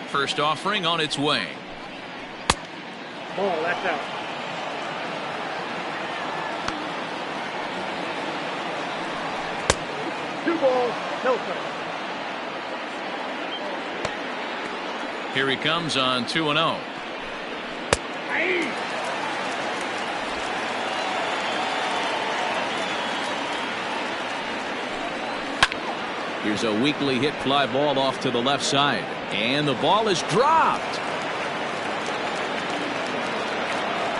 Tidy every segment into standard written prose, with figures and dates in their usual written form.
First offering on its way. Ball, that's out. Two balls, no strikes. Here he comes on 2-0. Here's a weakly hit fly ball off to the left side. And the ball is dropped.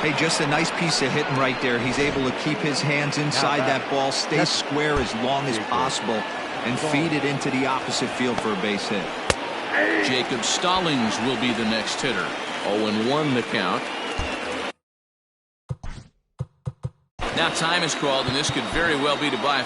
Hey, just a nice piece of hitting right there. He's able to keep his hands inside that ball, stay square as long as possible, and feed it into the opposite field for a base hit. Jacob Stallings will be the next hitter. 0-1 the count. Now time is called, and this could very well be to buy.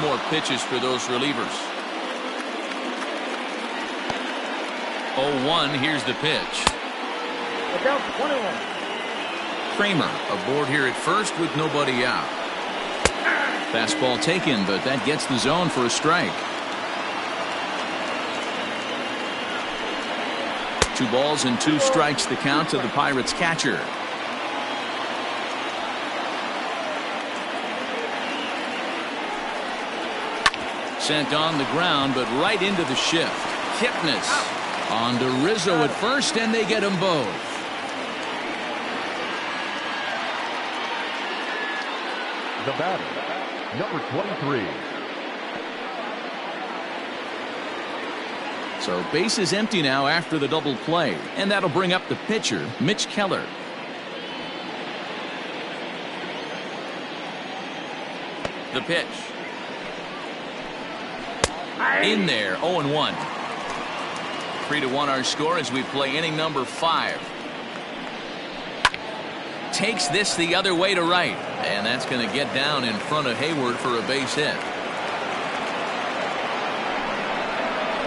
More pitches for those relievers. 0-1. Here's the pitch. Down 1-1. Kramer aboard here at first with nobody out. Fastball taken, but that gets the zone for a strike. 2 balls and 2 strikes the count to the Pirates catcher. Sent on the ground, but right into the shift. Kipnis on to Rizzo at first, and they get them both. The batter, number 23. So base is empty now after the double play, and that'll bring up the pitcher, Mitch Keller. The pitch. In there, 0-1. 3-1 our score as we play inning number 5. Takes this the other way to right, and that's going to get down in front of Hayward for a base hit.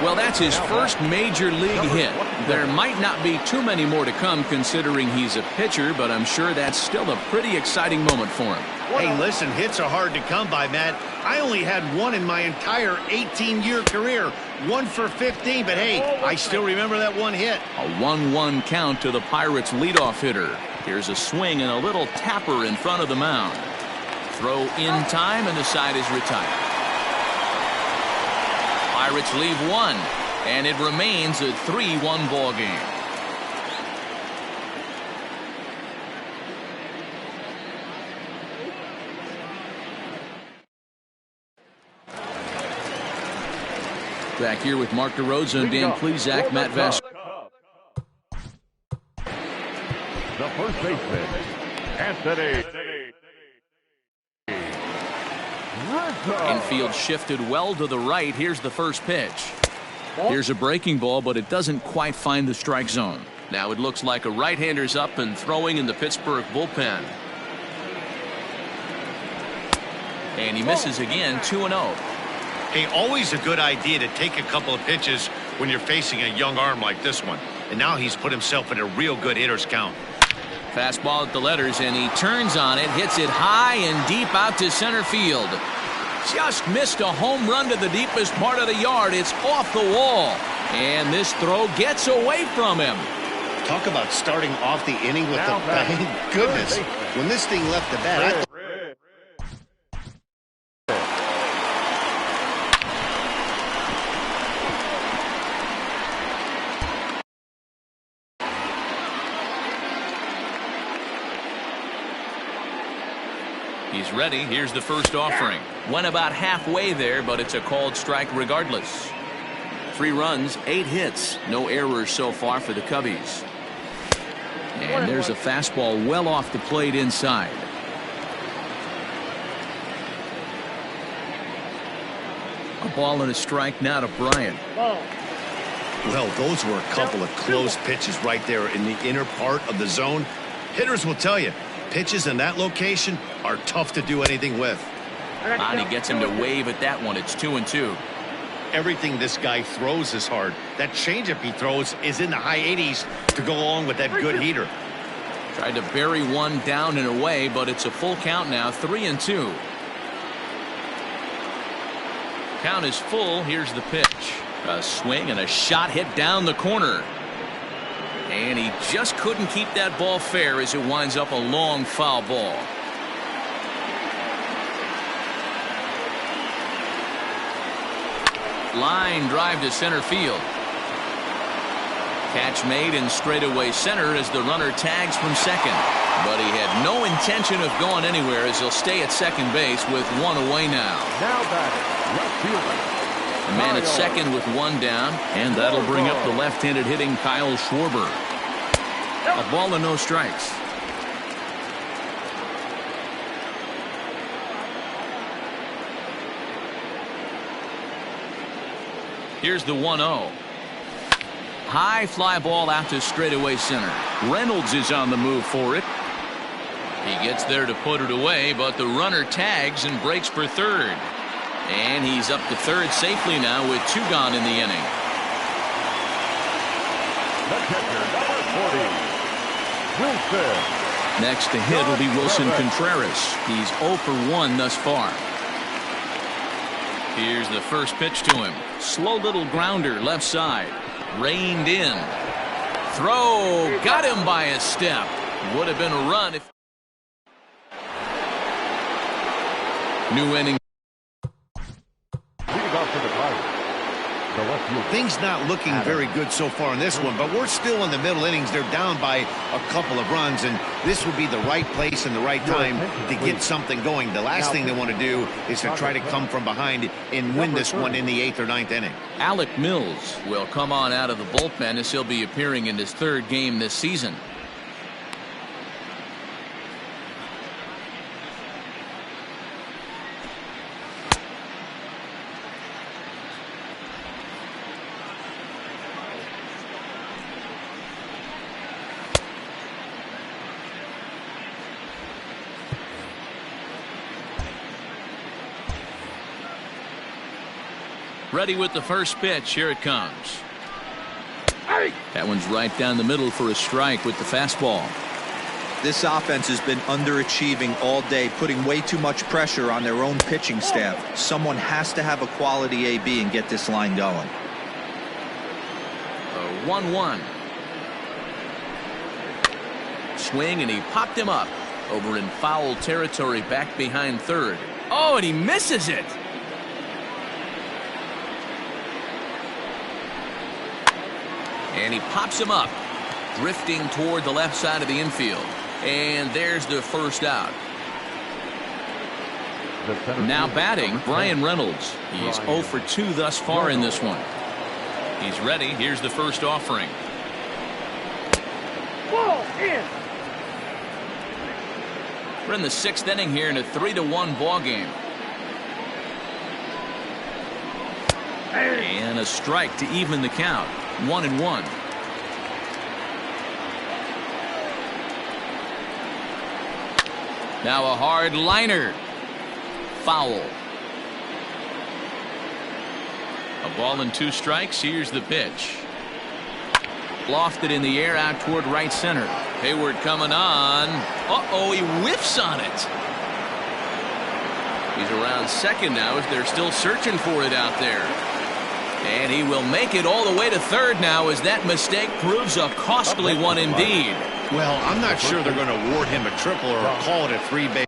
Well, that's his first major league hit. There might not be too many more to come considering he's a pitcher, but I'm sure that's still a pretty exciting moment for him. Hey, listen, hits are hard to come by, Matt. I only had one in my entire 18-year career. 1 for 15, but hey, I still remember that one hit. A 1-1 count to the Pirates' leadoff hitter. Here's a swing and a little tapper in front of the mound. Throw in time, and the side is retired. Pirates leave 1, and it remains a 3-1 ball game. Back here with Mark DeRosa and Dan Plesac, Matt Vass. The first baseman, Anthony Rizzo. Infield shifted well to the right. Here's the first pitch. Here's a breaking ball, but it doesn't quite find the strike zone. Now it looks like a right-hander's up and throwing in the Pittsburgh bullpen. And he misses again, 2-0. Hey, always a good idea to take a couple of pitches when you're facing a young arm like this one. And now he's put himself in a real good hitter's count. Fastball at the letters, and he turns on it, hits it high and deep out to center field. Just missed a home run to the deepest part of the yard. It's off the wall. And this throw gets away from him. Talk about starting off the inning with the bang. Goodness, when this thing left the bat, He's ready. Here's the first offering. Went about halfway there, but it's a called strike regardless. 3 runs, 8 hits. No errors so far for the Cubbies. And there's a fastball well off the plate inside. A ball and a strike now to Bryant. Well, those were a couple of close pitches right there in the inner part of the zone. Hitters will tell you, pitches in that location are tough to do anything with. And he gets him to wave at that one. It's 2-2. Everything this guy throws is hard. That changeup he throws is in the high 80s to go along with that good heater. Tried to bury one down and away, but it's a full count now, 3-2. Count is full. Here's the pitch. A swing and a shot hit down the corner. And he just couldn't keep that ball fair as it winds up a long foul ball. Line drive to center field. Catch made in straightaway center as the runner tags from second. But he had no intention of going anywhere as he'll stay at second base with one away now. Now batting, left fielder. The man at second with one down, and that'll bring up the left-handed hitting Kyle Schwarber. A ball and no strikes. Here's the 1-0. High fly ball out to straightaway center. Reynolds is on the move for it. He gets there to put it away, but the runner tags and breaks for third. And he's up to third safely now with two gone in the inning. The catcher, number 40, Wilson. Next to hit will be Wilson Contreras. He's 0 for 1 thus far. Here's the first pitch to him. Slow little grounder left side. Reined in. Throw. Got him by a step. Would have been a run if. New inning. Leading off to the Pirates, the left fielder. Things not looking very good so far in this one, but we're still in the middle innings. They're down by a couple of runs, and this would be the right place and the right time to get something going. The last thing they want to do is to try to come from behind and win this one in the 8th or 9th inning. Alec Mills will come on out of the bullpen as he'll be appearing in his third game this season. Ready with the first pitch. Here it comes. That one's right down the middle for a strike with the fastball. This offense has been underachieving all day, putting way too much pressure on their own pitching staff. Someone has to have a quality AB and get this line going. A 1-1. Swing, and he popped him up over in foul territory back behind third. Oh, and he misses it. And he pops him up, drifting toward the left side of the infield. And there's the first out. Now batting, Brian Reynolds. He's 0 for 2 thus far in this one. He's ready. Here's the first offering. Ball in. We're in the 6th inning here in a 3-1 ball game. And a strike to even the count. 1-1. Now a hard liner. Foul. A ball and 2 strikes. Here's the pitch. Lofted in the air out toward right center. Hayward coming on. Uh-oh, he whiffs on it. He's around second now as they're still searching for it out there. And he will make it all the way to third now as that mistake proves a costly one indeed. Well, I'm not sure they're going to award him a triple or call it a 3-base.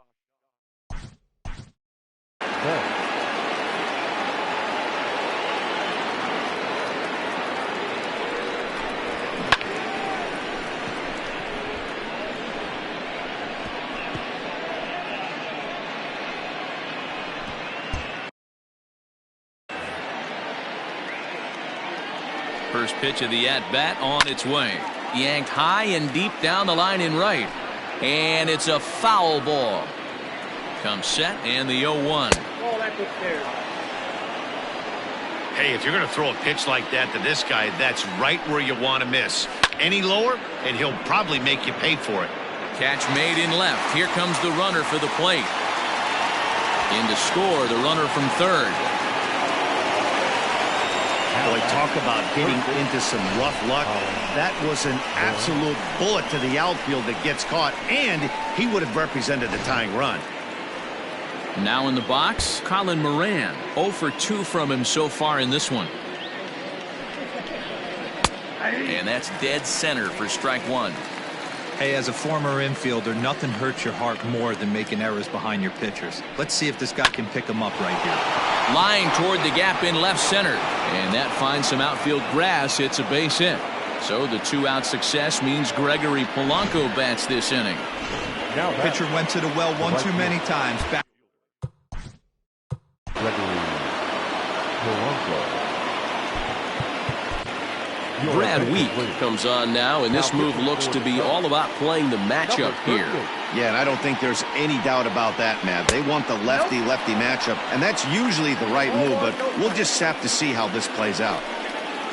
First pitch of the at-bat on its way. Yanked high and deep down the line in right. And it's a foul ball. Comes set and the 0-1. Ball at the stairs. Hey, if you're going to throw a pitch like that to this guy, that's right where you want to miss. Any lower, and he'll probably make you pay for it. Catch made in left. Here comes the runner for the plate. In to score, the runner from third. Boy, talk about getting into some rough luck. That was an absolute bullet to the outfield that gets caught, and he would have represented the tying run. Now in the box, Colin Moran. 0 for 2 from him so far in this one. And that's dead center for strike one. Hey, as a former infielder, nothing hurts your heart more than making errors behind your pitchers. Let's see if this guy can pick them up right here. Line toward the gap in left center. And that finds some outfield grass. It's a base hit. So the 2-out success means Gregory Polanco bats this inning. Now Pitcher went to the well one too many times. Back Gregory Polanco. Brad Wheat comes on now, and this move looks to be all about playing the matchup here. Yeah, and I don't think there's any doubt about that, Matt. They want the lefty-lefty matchup, and that's usually the right move, but we'll just have to see how this plays out.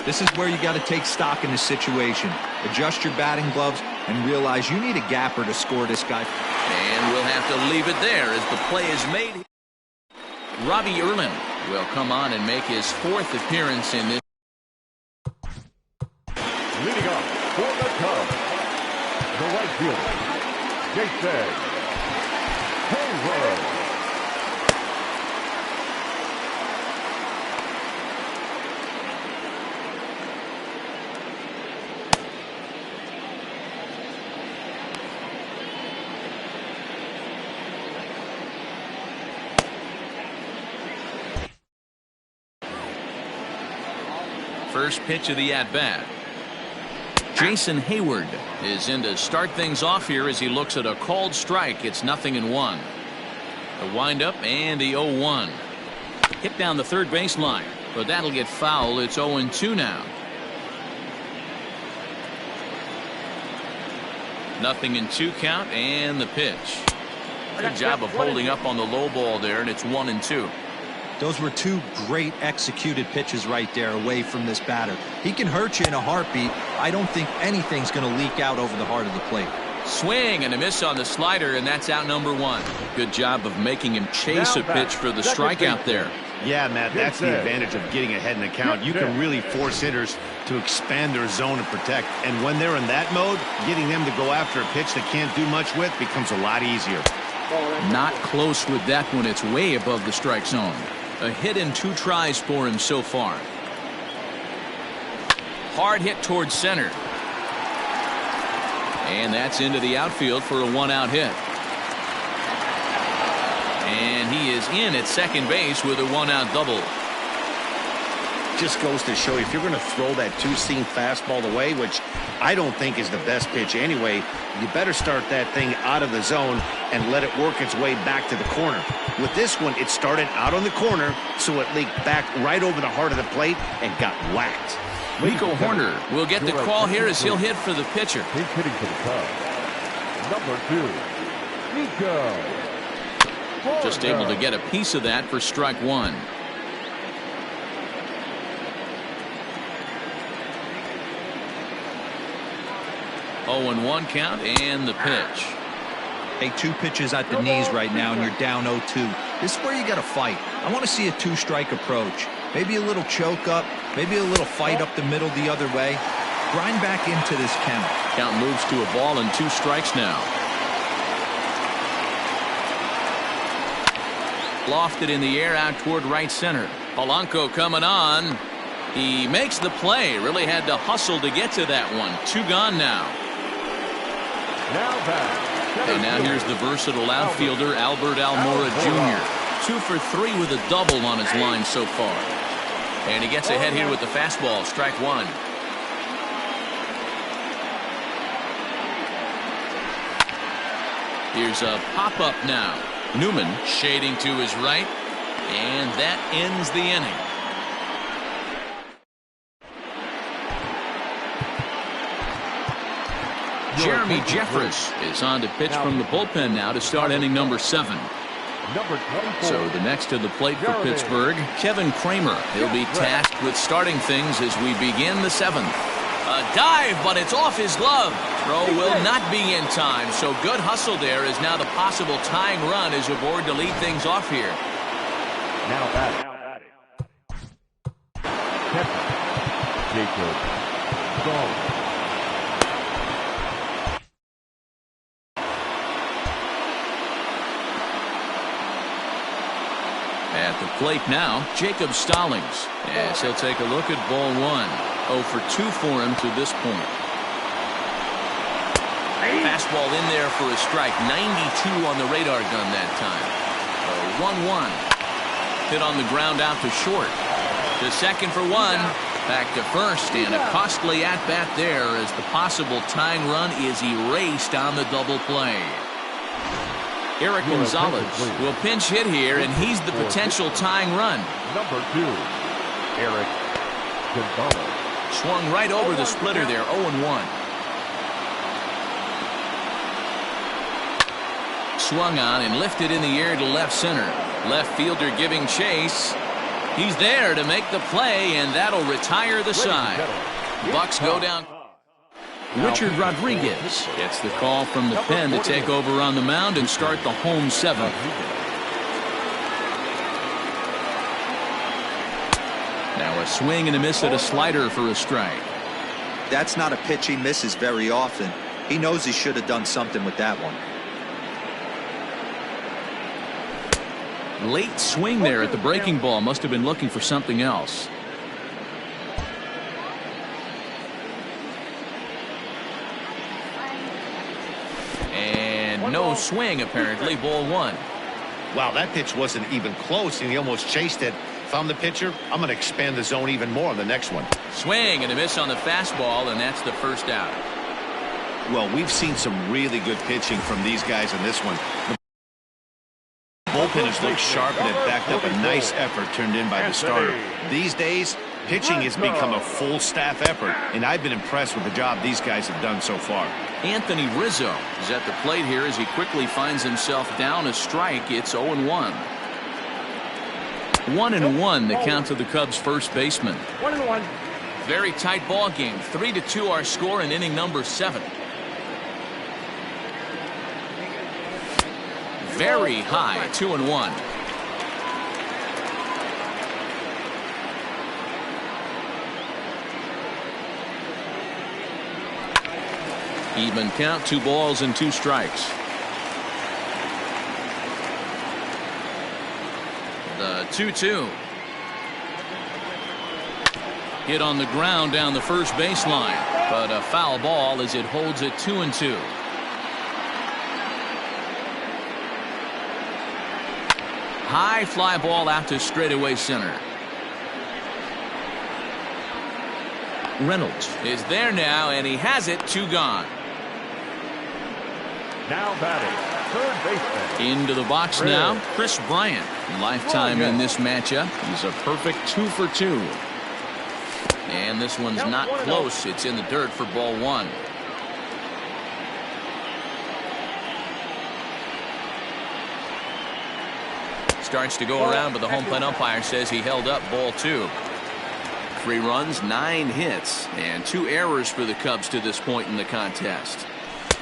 This is where you got to take stock in the situation. Adjust your batting gloves and realize you need a gapper to score this guy. And we'll have to leave it there as the play is made. Robbie Erlin will come on and make his 4th appearance in this. Leading up for the Cubs, the right fielder, Jason Hayward. First pitch of the at-bat. Jason Hayward is in to start things off here as he looks at a called strike. It's 0-1. The windup and the 0-1. Hit down the third baseline, but that'll get foul. It's 0-2 now. 0-2 count and the pitch. Good job of holding up on the low ball there, and it's 1-2. Those were 2 great executed pitches right there away from this batter. He can hurt you in a heartbeat. I don't think anything's going to leak out over the heart of the plate. Swing and a miss on the slider, and that's out number 1. Good job of making him chase a pitch for the strikeout there. Yeah, Matt, that's the advantage of getting ahead in the count. You can really force hitters to expand their zone and protect. And when they're in that mode, getting them to go after a pitch they can't do much with becomes a lot easier. Not close with that one. It's way above the strike zone. A hit in 2 tries for him so far. Hard hit towards center. And that's into the outfield for a 1-out hit. And he is in at second base with a 1-out double. Just goes to show you, if you're going to throw that 2-seam fastball away, which I don't think is the best pitch anyway, you better start that thing out of the zone and let it work its way back to the corner. With this one, it started out on the corner, so it leaked back right over the heart of the plate and got whacked. Rico Horner will get the call here as he'll hit for the pitcher. He's hitting for the Cubs. Number 2, Rico. Just able to get a piece of that for strike 1. Oh, and 1 count and the pitch. Hey, 2 pitches at the knees right now, and you're down 0-2. This is where you got to fight. I want to see a 2-strike approach. Maybe a little choke up, maybe a little fight up the middle the other way. Grind back into this count. Count moves to a ball and 2 strikes now. Lofted in the air out toward right center. Polanco coming on. He makes the play. Really had to hustle to get to that one. 2 gone now. And now here's the versatile outfielder Albert Almora Jr. 2 for 3 with a double on his line so far. And he gets ahead here with the fastball. Strike 1. Here's a pop-up now. Newman shading to his right. And that ends the inning. Jeremy Jeffress is on to pitch from the bullpen now to start inning number 7. Number 24. So the next to the plate for Pittsburgh, Kevin Kramer. He'll be tasked with starting things as we begin the 7th. A dive, but it's off his glove. Throw will not be in time, so good hustle there as now the possible tying run is aboard to lead things off here. Now batting. Jacob Stallings. At the plate now, Jacob Stallings. As he'll take a look at ball 1. 0 for 2 for him to this point. Fastball in there for a strike. 92 on the radar gun that time. 1-1. Hit on the ground out to short. To second for 1. Back to first, and a costly at-bat there as the possible tying run is erased on the double play. Eric Gonzalez will pinch hit here, and he's the potential tying run. Number 2, Eric Gonzalez. Swung right over the splitter there, 0-1. Swung on and lifted in the air to left center. Left fielder giving chase. He's there to make the play, and that'll retire the side. Bucks go down. Richard Rodriguez gets the call from the pen to take over on the mound and start the home 7th. Now a swing and a miss at a slider for a strike. That's not a pitch he misses very often. He knows he should have done something with that one. Late swing there at the breaking ball. Must have been looking for something else. And no swing apparently. Ball 1. Wow, that pitch wasn't even close, and he almost chased it. If I'm the pitcher, I'm going to expand the zone even more on the next one. Swing and a miss on the fastball, and that's the first out. Well, we've seen some really good pitching from these guys in this one. The bullpen has looked sharp and it backed up a nice effort turned in by the starter. These days, pitching has become a full staff effort, and I've been impressed with the job these guys have done so far. Anthony Rizzo is at the plate here as he quickly finds himself down a strike. It's 0-1. 1-1 the count to the Cubs first baseman. 1-1. Very tight ball game. 3-2 our score in inning number 7. Very high. 2-1. Even count. 2 balls and 2 strikes. The 2-2. Hit on the ground down the first baseline, but a foul ball as it holds it 2-2. High fly ball out to straightaway center. Reynolds is there now, and he has it. 2 gone. Now batting, third baseman. Into the box now, Chris Bryant. Lifetime in this matchup. He's a perfect 2 for 2. And this one's not close. It's in the dirt for ball 1. Starts to go around, but the home plate umpire says he held up ball 2. 3 runs, 9 hits, and 2 errors for the Cubs to this point in the contest.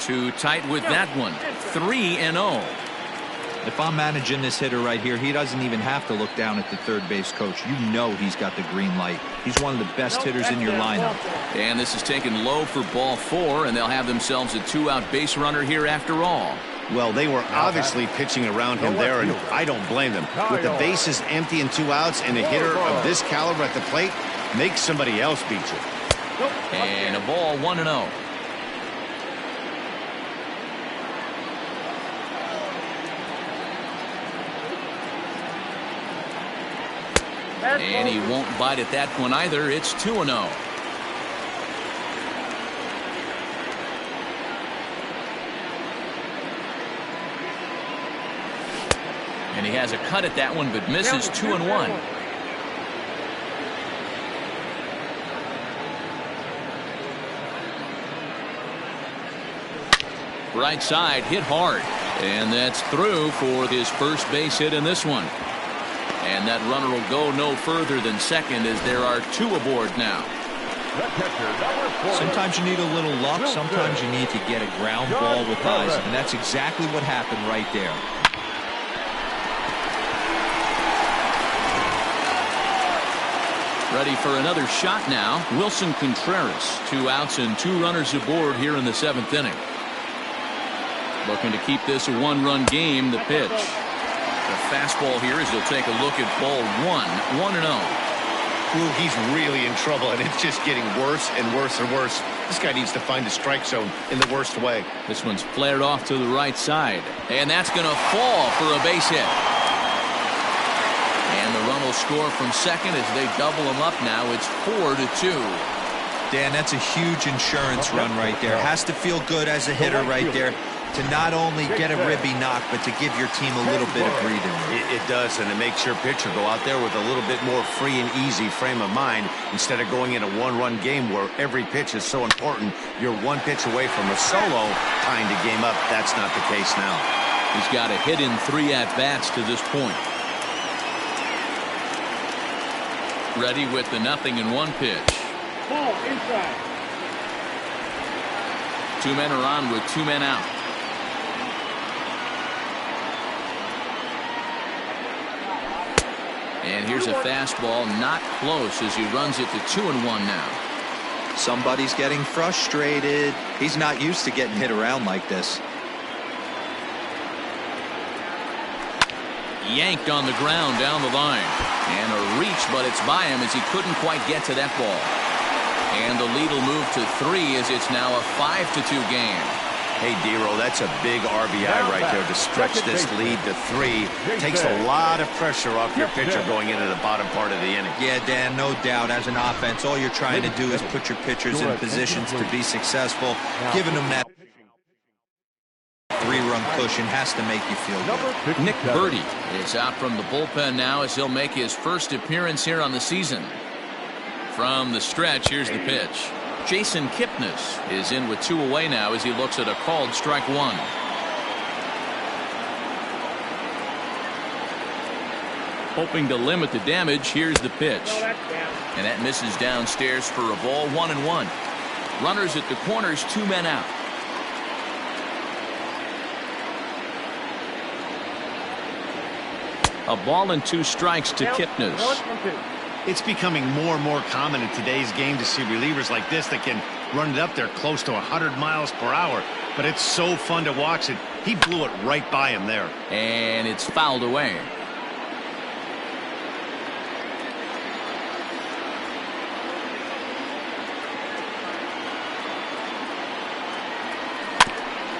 Too tight with that one. 3-0. If I'm managing this hitter right here, he doesn't even have to look down at the third base coach. You know he's got the green light. He's one of the best hitters in your lineup. And this is taken low for ball 4, and they'll have themselves a 2-out base runner here after all. Well, they were obviously pitching around him there, and I don't blame them. With the bases empty and 2 outs and a hitter of this caliber at the plate, make somebody else beat you. And a ball 1-0. And he won't bite at that one either. It's 2-0. And he has a cut at that one, but misses. 2-1. Right side hit hard. And that's through for his first base hit in this one. And that runner will go no further than second as there are two aboard now. Sometimes you need a little luck. Sometimes you need to get a ground ball with eyes. And that's exactly what happened right there. Ready for another shot now. Wilson Contreras. 2 outs and 2 runners aboard here in the 7th inning. Looking to keep this a 1-run game. The pitch. The fastball here as he'll take a look at ball 1. 1-0. Ooh, he's really in trouble, and it's just getting worse and worse and worse. This guy needs to find the strike zone in the worst way. This one's flared off to the right side. And that's going to fall for a base hit. And the run will score from second as they double him up now. It's 4-2. Dan, that's a huge insurance run right there. Has to feel good as a hitter right there to not only get a ribby knock, but to give your team a little bit of breathing room. It does, and it makes your pitcher go out there with a little bit more free and easy frame of mind instead of going in a 1-run game where every pitch is so important. You're 1 pitch away from a solo tying the game up. That's not the case now. He's got a hit in 3 at-bats to this point. Ready with the 0-1 pitch. Ball inside. 2 men are on with 2 men out. And here's a fastball not close as he runs it to 2-1 now. Somebody's getting frustrated. He's not used to getting hit around like this. Yanked on the ground down the line. And a reach, but it's by him as he couldn't quite get to that ball. And the lead will move to 3 as it's now a 5-2 game. Hey, Dero, that's a big RBI right there to stretch this lead to 3. Takes a lot of pressure off your pitcher going into the bottom part of the inning. Yeah, Dan, no doubt. As an offense, all you're trying to do is put your pitchers in positions to be successful. Giving them that 3-run cushion has to make you feel good. Nick Birdie is out from the bullpen now as he'll make his first appearance here on the season. From the stretch, here's the pitch. Jason Kipnis is in with 2 away now as he looks at a called strike 1. Hoping to limit the damage, here's the pitch. And that misses downstairs for a ball. 1-1. Runners at the corners, 2 men out. A ball and 2 strikes to Kipnis. It's becoming more and more common in today's game to see relievers like this that can run it up there close to 100 miles per hour. But it's so fun to watch it. He blew it right by him there. And it's fouled away.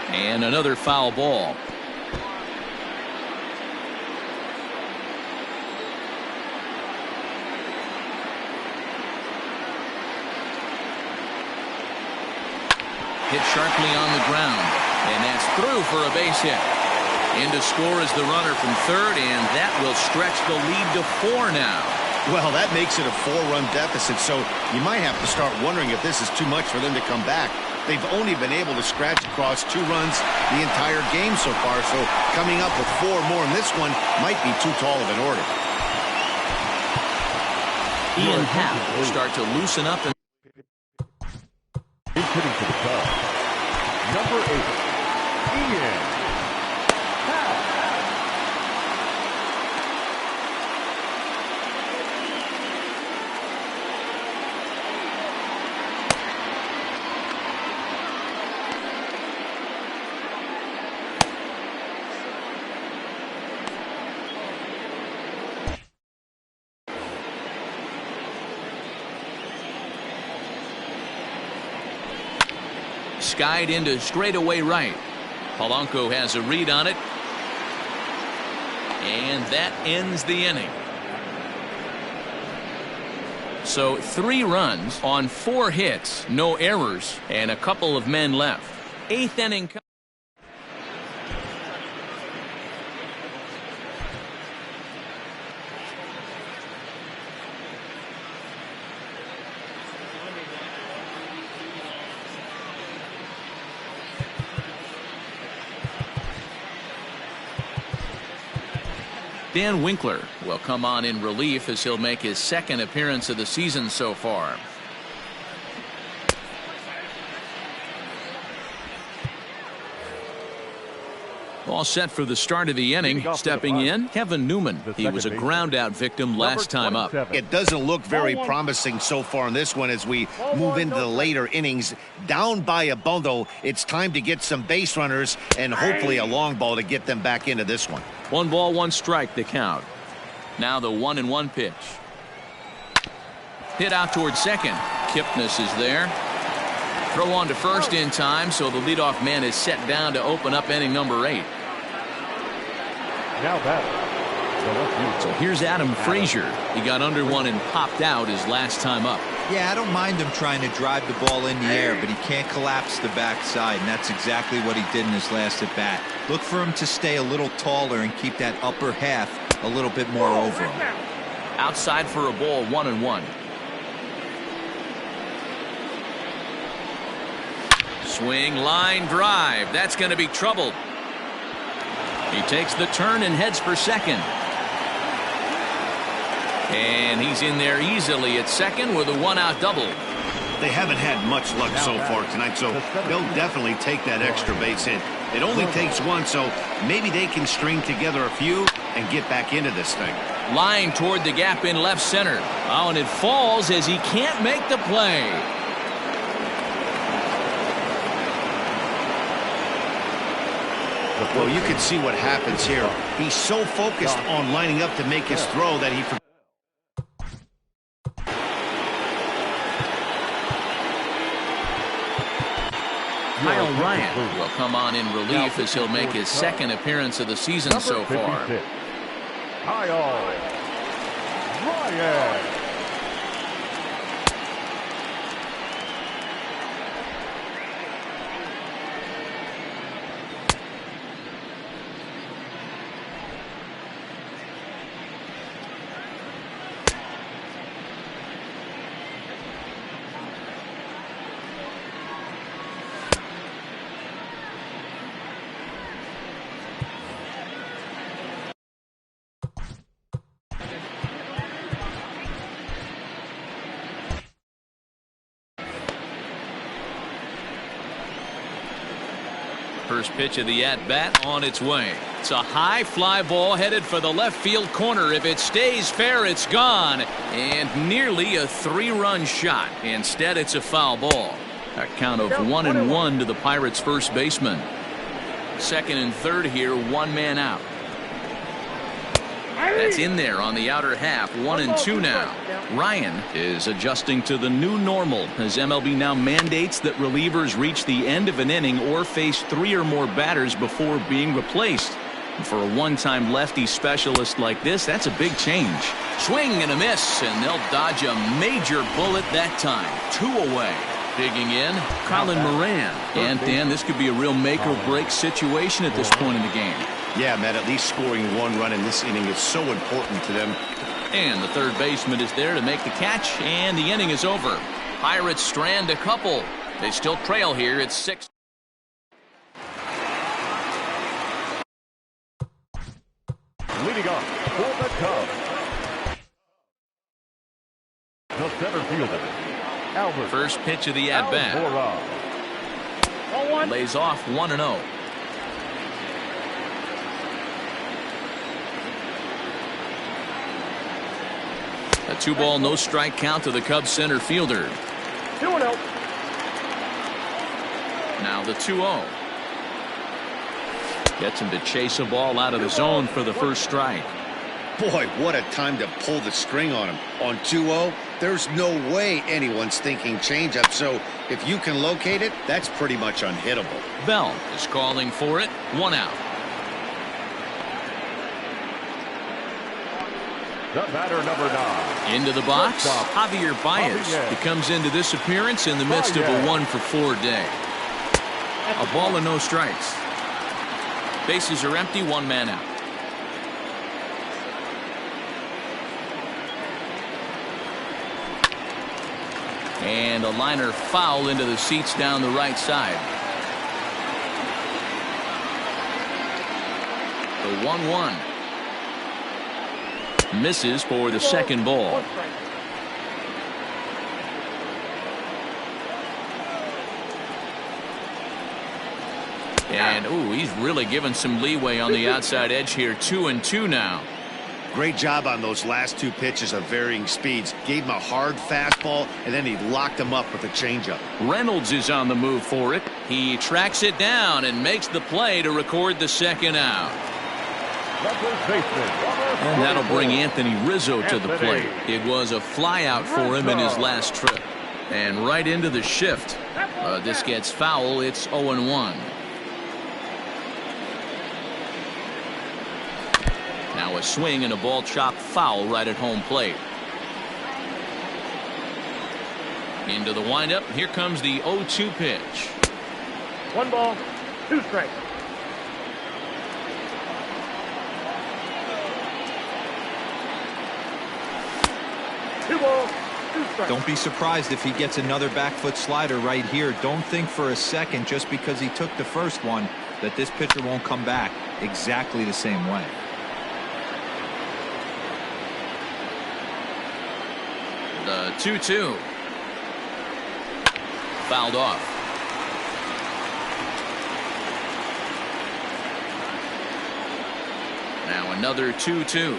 And another foul ball. Hit sharply on the ground, and that's through for a base hit. In to score is the runner from third, and that will stretch the lead to 4 now. Well, that makes it a 4-run deficit, so you might have to start wondering if this is too much for them to come back. They've only been able to scratch across 2 runs the entire game so far, so coming up with 4 more in this one might be too tall of an order. Ian Happ will start to loosen up. He's hitting to the top. Number 8, Ian. Skied into straightaway right. Polanco has a read on it. And that ends the inning. So 3 runs on 4 hits, no errors, and a couple of men left. 8th inning. Dan Winkler will come on in relief as he'll make his second appearance of the season so far. All set for the start of the inning. Stepping in, Kevin Newman. He was a ground-out victim last time up. It doesn't look very promising so far in this one as we move into the later innings. Down by a bundle, it's time to get some base runners and hopefully a long ball to get them back into this one. 1 ball, 1 strike, the count. Now the 1-1 pitch. Hit out towards second. Kipnis is there. Throw on to first in time, so the leadoff man is set down to open up inning number 8. Now batting. So here's Adam Frazier. He got under one and popped out his last time up. Yeah, I don't mind him trying to drive the ball in the air, but he can't collapse the backside, and that's exactly what he did in his last at bat. Look for him to stay a little taller and keep that upper half a little bit more over him. Outside for a ball, 1-1. Swing, line drive. That's going to be trouble. He takes the turn and heads for second. And he's in there easily at second with a 1-out double. They haven't had much luck so far tonight, so they'll definitely take that extra base hit. It only takes one, so maybe they can string together a few and get back into this thing. Line toward the gap in left center. Oh, and it falls as he can't make the play. Well, you can see what happens here. He's so focused on lining up to make his throw that he forgets. Kyle Ryan will come on in relief as he'll make his second appearance of the season so far. Kyle Ryan. First pitch of the at-bat on its way. It's a high fly ball headed for the left field corner. If it stays fair, it's gone. And nearly a 3-run shot. Instead, it's a foul ball. A count of 1-1 to the Pirates' first baseman. Second and third here, 1 man out. That's in there on the outer half. 1-2 now. Ryan is adjusting to the new normal as MLB now mandates that relievers reach the end of an inning or face 3 or more batters before being replaced. And for a one-time lefty specialist like this, that's a big change. Swing and a miss, and they'll dodge a major bullet that time. 2 away. Digging in, Colin Moran. And Dan, this could be a real make-or-break situation at this point in the game. Yeah, Matt, at least scoring 1 run in this inning is so important to them. And the third baseman is there to make the catch, and the inning is over. Pirates strand a couple. They still trail here. It's 6. Leading off for the Cubs, the center fielder, Albert. First pitch of the at-bat. Lays off 1-0. A 2-ball, no strike count to the Cubs center fielder. 2-0. Now the 2-0. Gets him to chase a ball out of the zone for the first strike. Boy, what a time to pull the string on him. On 2-0, there's no way anyone's thinking changeup, so if you can locate it, that's pretty much unhittable. Bell is calling for it. 1 out. The batter, number 9. Into the box, Javier Baez. He comes into this appearance in the midst of a 1-for-4 day. A ball and no strikes. Bases are empty, 1 man out. And a liner foul into the seats down the right side. The 1-1. Misses for the second ball. And, ooh, he's really given some leeway on the outside edge here. 2-2 now. Great job on those last two pitches of varying speeds. Gave him a hard fastball, and then he locked him up with a changeup. Reynolds is on the move for it. He tracks it down and makes the play to record the second out. And that'll bring Anthony Rizzo to the plate. It was a fly out for him in his last trip. And right into the shift. This gets foul. It's 0-1. Now a swing and a ball chopped foul right at home plate. Into the windup. Here comes the 0-2 pitch. 1 ball, 2 strikes. Don't be surprised if he gets another back foot slider right here. Don't think for a second, just because he took the first one, that this pitcher won't come back exactly the same way. The 2-2. Fouled off. Now another 2-2.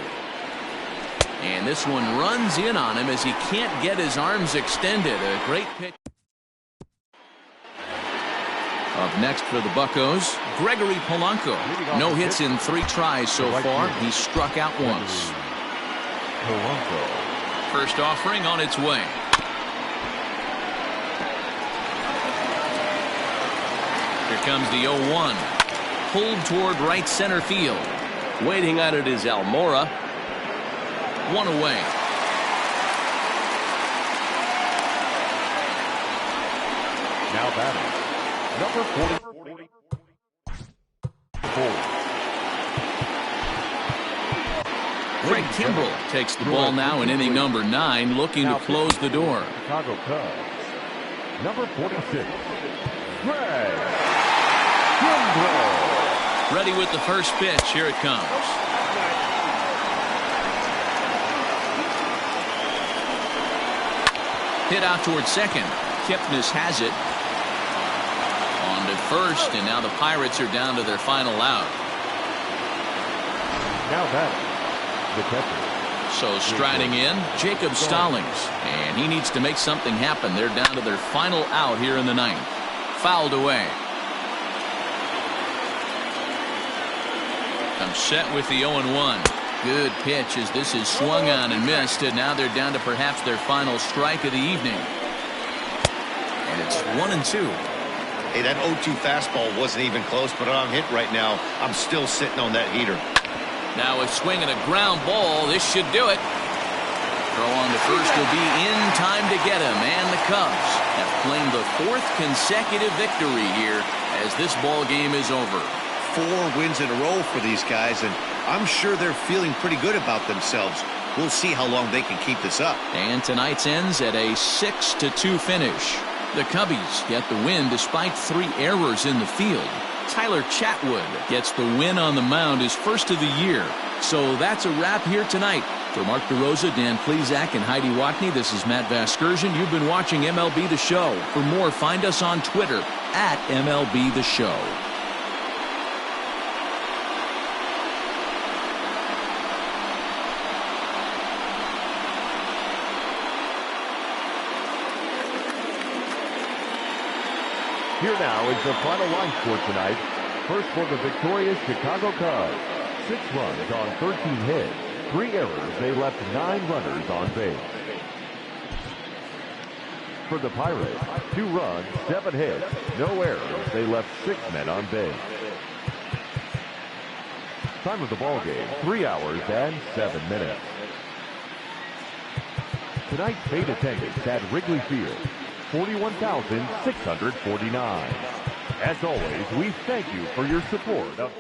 And this one runs in on him as he can't get his arms extended. A great pitch. Up next for the Buccos, Gregory Polanco. No hits in 3 tries so far. He struck out once. First offering on its way. Here comes the 0-1. Pulled toward right center field. Waiting at it is Almora. 1 away. Now batting, number 44. Craig Kimbrell takes the ball now in inning number 9, looking to close the door. Chicago Cubs, number 46, Craig Kimbrell. Ready with the first pitch. Here it comes. Hit out towards second. Kipnis has it. On to first, and now the Pirates are down to their final out. Now batting, the catcher. So striding in, Jacob Stallings. And he needs to make something happen. They're down to their final out here in the 9th. Fouled away. Comes set with the 0-1. Good pitch as this is swung on and missed, and now they're down to perhaps their final strike of the evening. And it's 1-2. Hey, that 0-2 fastball wasn't even close, but I'm hit right now. I'm still sitting on that heater. Now a swing and a ground ball. This should do it. Throw on to first will be in time to get him, and the Cubs have claimed the 4th consecutive victory here as this ball game is over. 4 wins in a row for these guys, and I'm sure they're feeling pretty good about themselves. We'll see how long they can keep this up. And tonight's ends at a 6-2 finish. The Cubbies get the win despite 3 errors in the field. Tyler Chatwood gets the win on the mound, his first of the year. So that's a wrap here tonight. For Mark DeRosa, Dan Plesac, and Heidi Watney, this is Matt Vasgersian. You've been watching MLB The Show. For more, find us on Twitter at MLB The Show. Here now is the final line score tonight. First for the victorious Chicago Cubs. 6 runs on 13 hits. 3 errors. They left 9 runners on base. For the Pirates, 2 runs, 7 hits. No errors. They left 6 men on base. Time of the ball game, 3 hours and 7 minutes. Tonight's paid attendance at Wrigley Field, 41,649. As always, we thank you for your support of